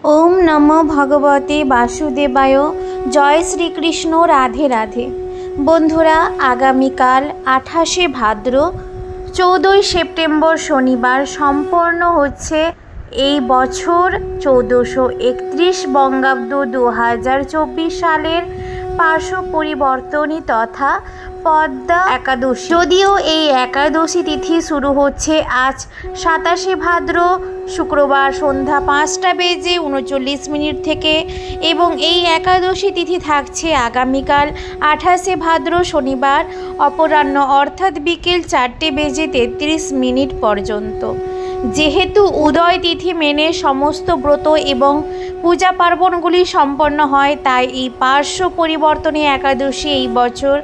ओम नमो भगवते वासुदेवाय। जय श्रीकृष्ण। राधे राधे। बंधुरा आगामीकाल 28 भाद्र 14 सेप्टेम्बर शनिवार सम्पन्न होच्छे এই বছর 1431 বঙ্গাব্দ 2024 সালের পার্শ্ব পরিবর্তনী তথা পদ্মা একাদশী। যদিও এই একাদশী তিথি শুরু হচ্ছে আজ 27 ভাদ্র শুক্রবার সন্ধ্যা 5:39 থেকে এবং এই একাদশী তিথি থাকছে আগামীকাল 28 ভাদ্র শনিবার অপরাহ্ন অর্থাৎ বিকেল 4:33 পর্যন্ত। যেহেতু উদয় তিথি মেনে সমস্ত ব্রত এবং পূজা পার্বণগুলি সম্পন্ন হয়, তাই এই পার্শ্ব পরিবর্তনী একাদশী এই বছর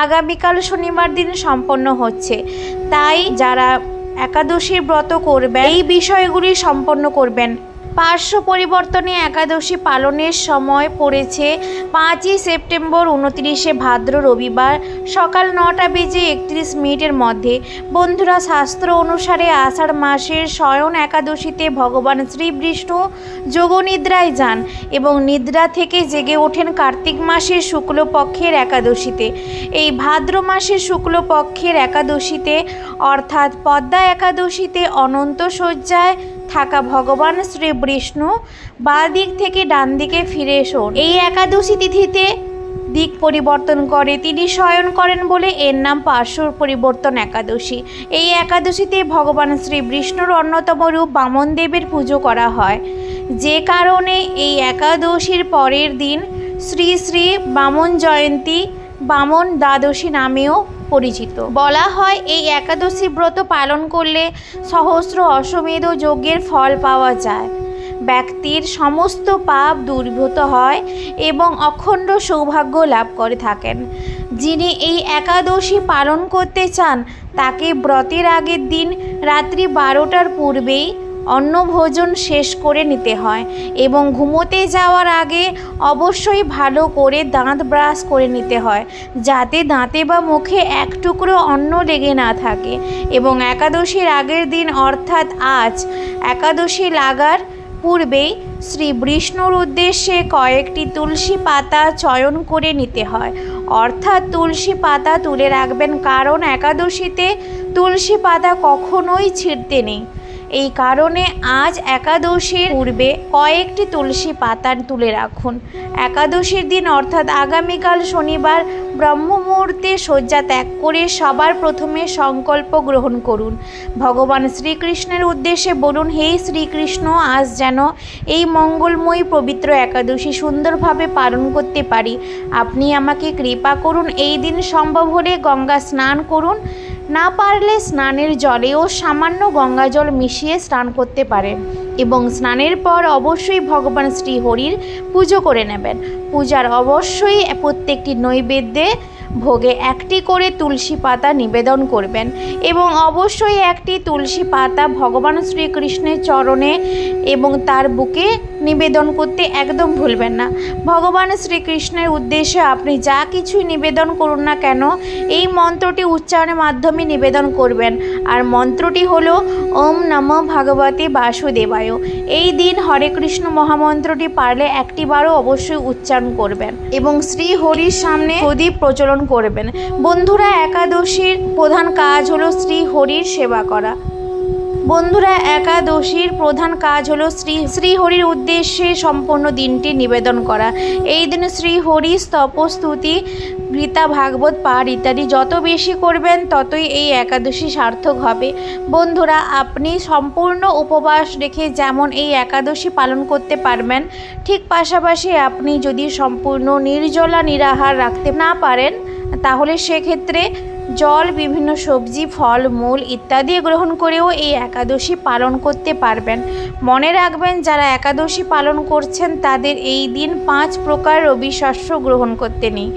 আগামীকাল শনিবার দিন সম্পন্ন হচ্ছে। তাই যারা একাদশীর ব্রত করবেন এই বিষয়গুলি সম্পন্ন করবেন। পার্শ্ব পরিবর্তনী একাদশী পালনের সময় পড়েছে 5 সেপ্টেম্বর 29 ভাদ্র রবিবার সকাল 9:31 মধ্যে। বন্ধুরা, শাস্ত্র অনুসারে আষাঢ় মাসের শয়ন একাদশীতে ভগবান শ্রীবিষ্ণু যোগনিদ্রায় যান এবং নিদ্রা থেকে জেগে ওঠেন কার্তিক মাসের শুক্লপক্ষের একাদশীতে। এই ভাদ্র মাসের শুক্লপক্ষের একাদশীতে অর্থাৎ পদ্মা একাদশীতে অনন্ত শয্যায় থাকা ভগবান শ্রীবিষ্ণু বাঁ দিক থেকে ডান দিকে ফিরে শোন। এই একাদশী তিথিতে দিক পরিবর্তন করে তিনি শয়ন করেন বলে এর নাম পার্শ্ব পরিবর্তন একাদশী। এই একাদশীতে ভগবান শ্রীবিষ্ণুর অন্যতম রূপ বামন দেবের পুজো করা হয়, যে কারণে এই একাদশীর পরের দিন শ্রী শ্রী বামন জয়ন্তী বামন দ্বাদশী নামেও পরিচিত। বলা হয় এই একাদশী ব্রত পালন করলে সহস্র অশ্বমেধ যজ্ঞের ফল পাওয়া যায়, ব্যক্তির সমস্ত পাপ দূরীভূত হয় এবং অখণ্ড সৌভাগ্য লাভ করে থাকেন। যিনি এই একাদশী পালন করতে চান তাকে ব্রতের আগের দিন রাত্রি 12টার পূর্বেই অন্ন ভোজন শেষ করে নিতে হয় এবং ঘুমোতে যাওয়ার আগে অবশ্যই ভালো করে দাঁত ব্রাশ করে নিতে হয়, যাতে দাঁতে বা মুখে এক টুকরো অন্ন লেগে না থাকে। এবং একাদশীর আগের দিন অর্থাৎ আজ একাদশী লাগার পূর্বেই শ্রী বিষ্ণুর উদ্দেশ্যে কয়েকটি তুলসী পাতা চয়ন করে নিতে হয়, অর্থাৎ তুলসী পাতা তুলে রাখবেন, কারণ একাদশীতে তুলসী পাতা কখনোই ছিঁড়তে নেই। এই কারণে আজ একাদশীর পূর্বে কয়েকটি তুলসী পাতা তুলে রাখুন। একাদশীর দিন অর্থাৎ আগামীকাল শনিবার ব্রহ্ম মুহূর্তে শয্যা ত্যাগ করে সবার প্রথমে সংকল্প গ্রহণ করুন। ভগবান শ্রীকৃষ্ণের উদ্দেশ্যে বলুন, হে শ্রীকৃষ্ণ, আজ যেন এই মঙ্গলময়ী পবিত্র একাদশী সুন্দরভাবে পালন করতে পারি। আপনি আমাকে কৃপা করুন। এই দিন সম্ভব হলে গঙ্গা স্নান করুন, না পারলে স্নানের জলেও সামান্য গঙ্গা জল মিশিয়ে স্নান করতে পারেন এবং স্নানের পর অবশ্যই ভগবান শ্রীহরির পুজো করে নেবেন। পূজার অবশ্যই প্রত্যেকটি নৈবেদ্যে ভোগে একটি করে তুলসী পাতা নিবেদন করবেন এবং অবশ্যই একটি তুলসী পাতা ভগবান শ্রীকৃষ্ণের চরণে এবং তার বুকে নিবেদন করতে একদম ভুলবেন না। ভগবান শ্রীকৃষ্ণের উদ্দেশ্যে আপনি যা কিছুই নিবেদন করুন না কেন এই মন্ত্রটি উচ্চারণের মাধ্যমে নিবেদন করবেন, আর মন্ত্রটি হলো ওম নমো ভগবতে বাসুদেবায়। এই দিন হরে কৃষ্ণ মহামন্ত্রটি পারলে একটিবারও অবশ্যই উচ্চারণ করবেন এবং শ্রী হরির সামনে প্রদীপ প্রজ্বলন করবেন। বন্ধুরা, একাদশীর প্রধান কাজ হলো শ্রী হরির সেবা করা। বন্ধুরা, একাদশীর প্রধান কাজ হলো শ্রীহরির উদ্দেশ্যে সম্পূর্ণ দিনটি নিবেদন করা। এই দিনে শ্রীহরি স্তবস্তুতি গীতা ভাগবত পাঠ ইত্যাদি যত বেশি করবেন ততই এই একাদশী সার্থক হবে। বন্ধুরা, আপনি সম্পূর্ণ উপবাস রেখে যেমন এই একাদশী পালন করতে পারবেন, ঠিক পাশাপাশি আপনি যদি সম্পূর্ণ নির্জলা নিরাহার রাখতে না পারেন তাহলে সেক্ষেত্রে জল, বিভিন্ন সবজি, ফল মূল ইত্যাদি গ্রহণ করেও এই একাদশী পালন করতে পারবেন। মনে রাখবেন, যারা একাদশী পালন করছেন তাদের এই দিন 5 প্রকার রবি শস্য গ্রহণ করতে নেই,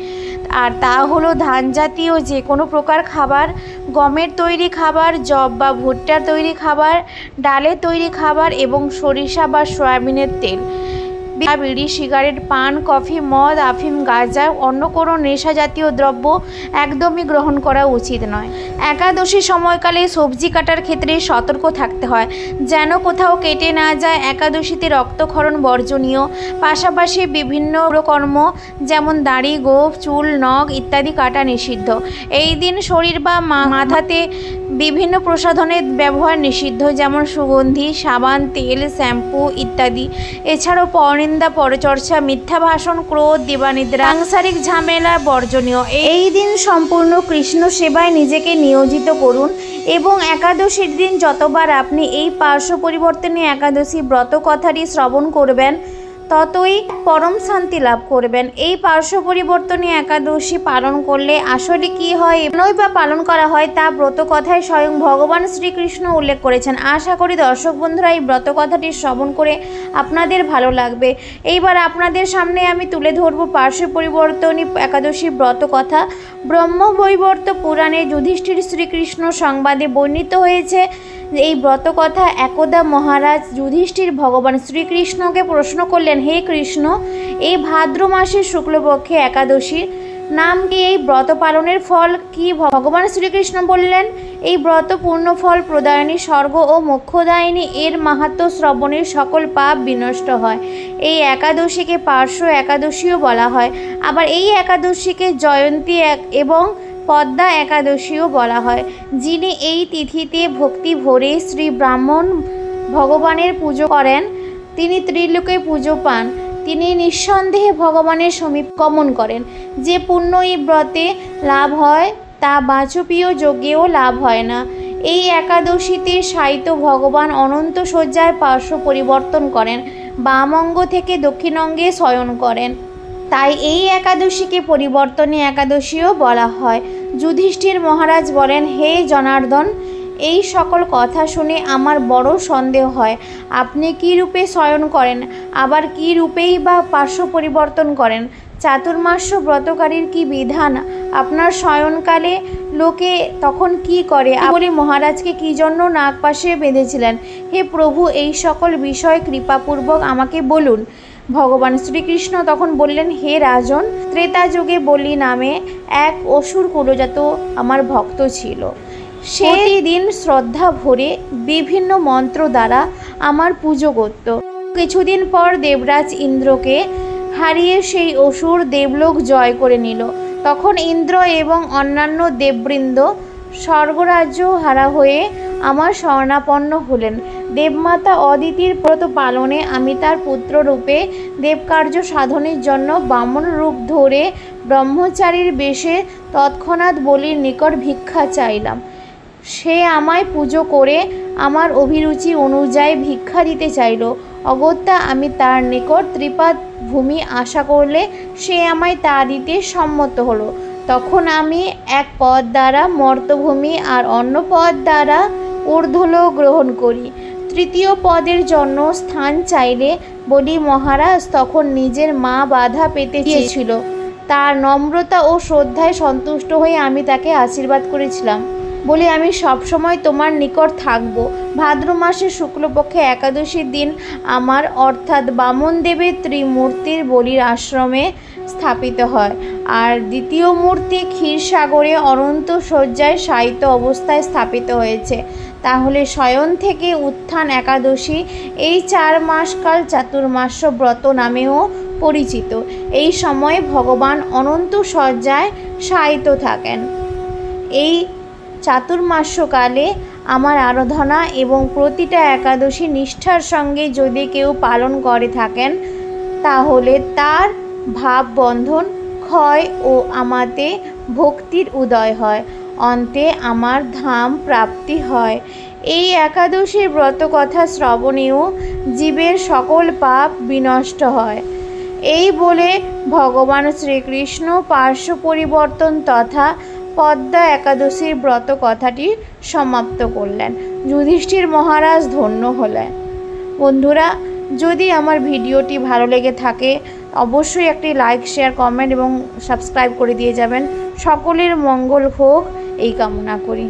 আর তা হলো ধান জাতীয় যে কোনো প্রকার খাবার, গমের তৈরি খাবার, জব বা ভুট্টার তৈরি খাবার, ডালের তৈরি খাবার এবং সরিষা বা সয়াবিনের তেল। বিড়ি, সিগারেট, পান, কফি, মদ, আফিম, গাঁজা, অন্য কোনো নেশা জাতীয় দ্রব্য একদমই গ্রহণ করা উচিত নয়। একাদশী সময়কালে সবজি কাটার ক্ষেত্রে সতর্ক থাকতে হয়, যেন কোথাও কেটে না যায়। একাদশীতে রক্তক্ষরণ বর্জনীয়, পাশাপাশি বিভিন্ন কর্ম যেমন দাড়ি, গোঁফ, চুল, নখ ইত্যাদি কাটা নিষিদ্ধ। এই দিন শরীর বা মাথাতে বিভিন্ন প্রসাধনের ব্যবহার নিষিদ্ধ, যেমন সুগন্ধি, সাবান, তেল, শ্যাম্পু ইত্যাদি। এছাড়াও পরনিন্দা, পরচর্চা, মিথ্যা ভাষণ, ক্রোধ, দেবানিদ্রা, সাংসারিক ঝামেলা বর্জনীয়। এই দিন সম্পূর্ণ কৃষ্ণ সেবায় নিজেকে নিয়োজিত করুন এবং একাদশীর দিন যতবার আপনি এই পার্শ্ব পরিবর্তনে একাদশী ব্রত কথাটি শ্রবণ করবেন, ততই পরম শান্তি লাভ করবেন। এই পার্শ্ব পরিবর্তনে একাদশী পালন করলে আসলে কি হয়, নয় বা পালন করা হয়, তা ব্রত কথায় স্বয়ং ভগবান শ্রীকৃষ্ণ উল্লেখ করেছেন। আশা করি দর্শক বন্ধুরা এই ব্রত কথাটি শ্রবণ করে আপনাদের ভালো লাগবে। এইবার আপনাদের সামনে আমি তুলে ধরব পার্শ্ব পরিবর্তনী একাদশী ব্রত কথা। ব্রহ্মবৈবর্ত পুরাণে যুধিষ্ঠির শ্রীকৃষ্ণ সংবাদে বর্ণিত হয়েছে। এই ব্রত কথা একদা মহারাজ যুধিষ্ঠির ভগবান শ্রীকৃষ্ণকে প্রশ্ন করলেন, হে কৃষ্ণ, এই ভাদ্র মাসের শুক্লপক্ষে একাদশীর নাম কি? এই ব্রত পালনের ফল কি? ভগবান শ্রীকৃষ্ণ বললেন, এই ব্রত পূর্ণ ফল প্রদায়নী, স্বর্গ ও মোক্ষদায়িনী। এর মাহাত্ম্য শ্রবণের সকল পাপ বিনষ্ট হয়। এই একাদশীকে পার্শ্ব একাদশীও বলা হয়। আবার এই একাদশীকে জয়ন্তী এবং পদ্মা একাদশীও বলা হয়। যিনি এই তিথিতে ভক্তি ভরে শ্রী ব্রাহ্মণ ভগবানের পুজো করেন, তিনি ত্রিলোকে পুজো পান। তিনি নিঃসন্দেহে ভগবানের সমীপ গমন করেন। যে পুণ্য এই ব্রতে লাভ হয়, তা বাচপীয় যজ্ঞেও লাভ হয় না। এই একাদশীতে শায়িত ভগবান অনন্ত শয্যায় পার্শ্ব পরিবর্তন করেন, বাম অঙ্গ থেকে দক্ষিণ অঙ্গে শয়ন করেন। তাই এই একাদশীকে পরিবর্তনী একাদশীও বলা হয়। যুধিষ্ঠির মহারাজ বলেন, হে জনার্দন, এই সকল কথা শুনে আমার বড় সন্দেহ হয়। আপনি কী রূপে শয়ন করেন, আবার কী রূপেই বা পার্শ্ব পরিবর্তন করেন? চাতুর্মাস্য ব্রতকারীর কি বিধান? আপনার শয়নকালে লোকে তখন কি করে? বলি মহারাজকে কি জন্য নাগপাশে বেঁধেছিলেন? হে প্রভু, এই সকল বিষয় কৃপাপূর্বক আমাকে বলুন। ভগবান শ্রীকৃষ্ণ তখন বললেন, হে রাজন, ত্রেতা যুগে বলি নামে এক অসুর কুলজাত আমার ভক্ত ছিল। সে দিন শ্রদ্ধা ভরে বিভিন্ন মন্ত্র দ্বারা আমার পুজো করত। কিছুদিন পর দেবরাজ ইন্দ্রকে হারিয়ে সেই অসুর দেবলোক জয় করে নিল। তখন ইন্দ্র এবং অন্যান্য দেববৃন্দ স্বর্গরাজ্য হারা হয়ে আমার শরণাপন্ন হলেন। দেবমাতা অদিতির ব্রত পালনে আমি তার পুত্র রূপে দেবকার্য সাধনের জন্য বামন রূপ ধরে ব্রহ্মচারীর বেশে তৎক্ষণাৎ বলির নিকট ভিক্ষা চাইলাম। সে আমায় পুজো করে আমার অভিরুচি অনুযায়ী ভিক্ষা দিতে চাইল। অগত্যা আমি তার নিকট ত্রিপাদ ভূমি আশা করলে সে আমায় তা দিতে সম্মত হলো। তখন আমি এক পদ দ্বারা মর্তভূমি আর অন্য পদ দ্বারা ঊর্ধ্বলোক গ্রহণ করি। তৃতীয় পদের জন্য স্থান চাইলে বলি মহারাজ তখন নিজের মা বাধা পেতে চেয়েছিল। তার নম্রতা ও শ্রদ্ধায় সন্তুষ্ট হয়ে আমি তাকে আশীর্বাদ করেছিলাম, বলি আমি সবসময় তোমার নিকট থাকব। ভাদ্র মাসের শুক্লপক্ষে একাদশীর দিন আমার অর্থাৎ বামন দেবের ত্রিমূর্তির বলির আশ্রমে স্থাপিত হয়, আর দ্বিতীয় মূর্তি ক্ষীরসাগরে অনন্ত শয্যায় শায়িত অবস্থায় স্থাপিত হয়েছে। তাহলে শয়ন থেকে উত্থান একাদশী এই 4 মাসকাল চাতুর্মাস্য ব্রত নামেও পরিচিত। এই সময়ে ভগবান অনন্ত শয্যায় শায়িত থাকেন। এই চাতুর্মাস্যকালে আমার আরাধনা এবং প্রতিটা একাদশী নিষ্ঠার সঙ্গে যদি কেউ পালন করে থাকেন, তাহলে তার ভাববন্ধন ক্ষয় ও আমাতে ভক্তির উদয় হয়, অন্তে আমার ধাম প্রাপ্তি হয়। এই একাদশীর ব্রত কথা শ্রবণেও জীবের সকল পাপ বিনষ্ট হয়। এই বলে ভগবান শ্রীকৃষ্ণ পার্শ্ব পরিবর্তন তথা পদ্মা একাদশীর ব্রত কথাটি সমাপ্ত করলেন। যুধিষ্ঠির মহারাজ ধন্য হলেন। বন্ধুরা, যদি আমার ভিডিওটি ভালো লেগে থাকে অবশ্যই একটি লাইক, শেয়ার, কমেন্ট এবং সাবস্ক্রাইব করে দিয়ে যাবেন। সকলের মঙ্গল হোক এই কামনা করি।